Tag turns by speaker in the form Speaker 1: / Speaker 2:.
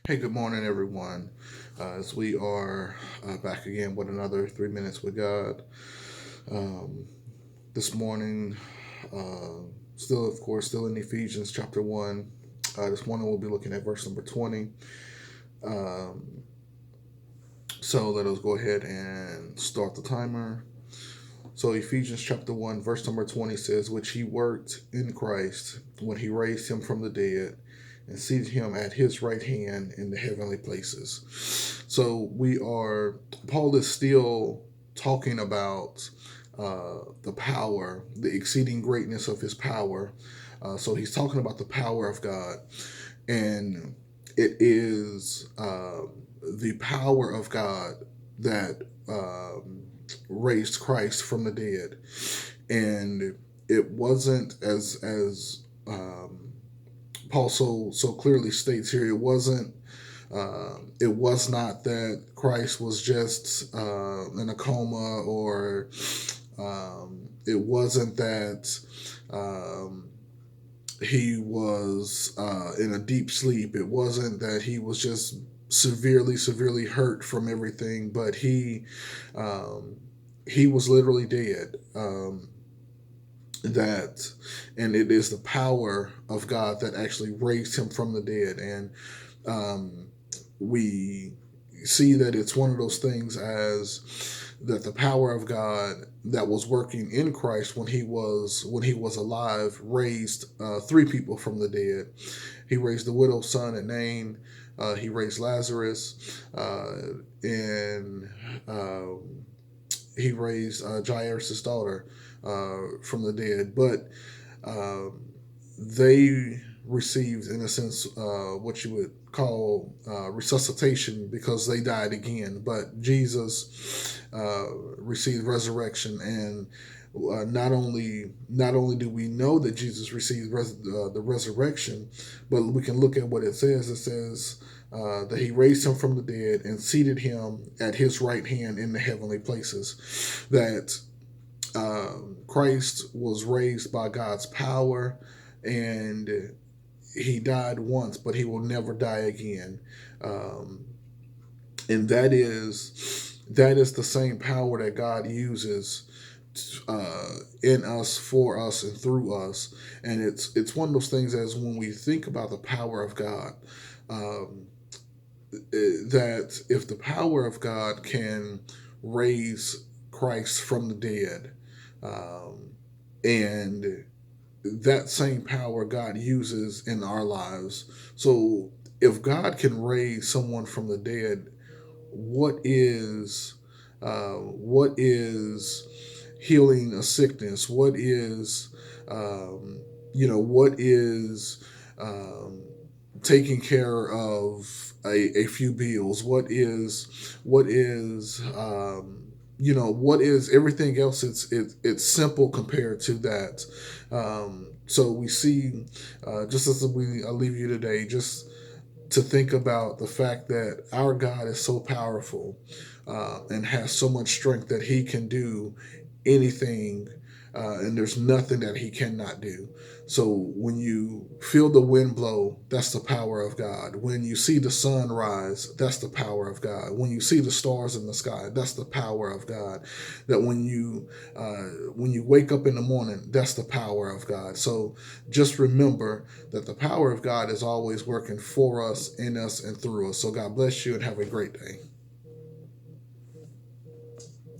Speaker 1: Hey, good morning, everyone. As we are back again with another 3 minutes with God. Um, this morning, uh, still, of course, still in Ephesians chapter 1. This morning, we'll be looking at verse number 20. Um, so, let us go ahead and start the timer. So, Ephesians chapter 1, verse number 20 says, "Which he worked in Christ when he raised him from the dead and seated him at his right hand in the heavenly places." So Paul is still talking about the power, the exceeding greatness of his power. So he's talking about the power of God. And it is the power of God that raised Christ from the dead. And it wasn't as Paul so clearly states here. It was not that Christ was just in a coma, or it wasn't that he was in a deep sleep. It wasn't that he was just severely hurt from everything, but um, he was literally dead. That and it is the power of God that actually raised him from the dead. And um, we see that it's one of those things as that the power of God that was working in Christ when he was alive raised three people from the dead. He raised the widow's son at Nain. He raised Lazarus, and he raised Jairus' daughter from the dead. But um, they received, in a sense, what you would call resuscitation, because they died again. But Jesus received resurrection, and not only do we know that Jesus received the resurrection, but we can look at what it says. It says that he raised him from the dead and seated him at his right hand in the heavenly places. That Christ was raised by God's power, and he died once, but he will never die again. Um, and that is the same power that God uses in us, for us, and through us. And it's one of those things, as when we think about the power of God, um, that if the power of God can raise Christ from the dead, um, and that same power God uses in our lives. So if God can raise someone from the dead, what is healing a sickness? What is um, taking care of a few bills? What is everything else? It's simple compared to that. So we see, just as I leave you today, just to think about the fact that our God is so powerful, and has so much strength that he can do anything, and there's nothing that he cannot do. So when you feel the wind blow, that's the power of God. When you see the sun rise, that's the power of God. When you see the stars in the sky, that's the power of God. That when you wake up in the morning, that's the power of God. So just remember that the power of God is always working for us, in us, and through us. So God bless you, and have a great day.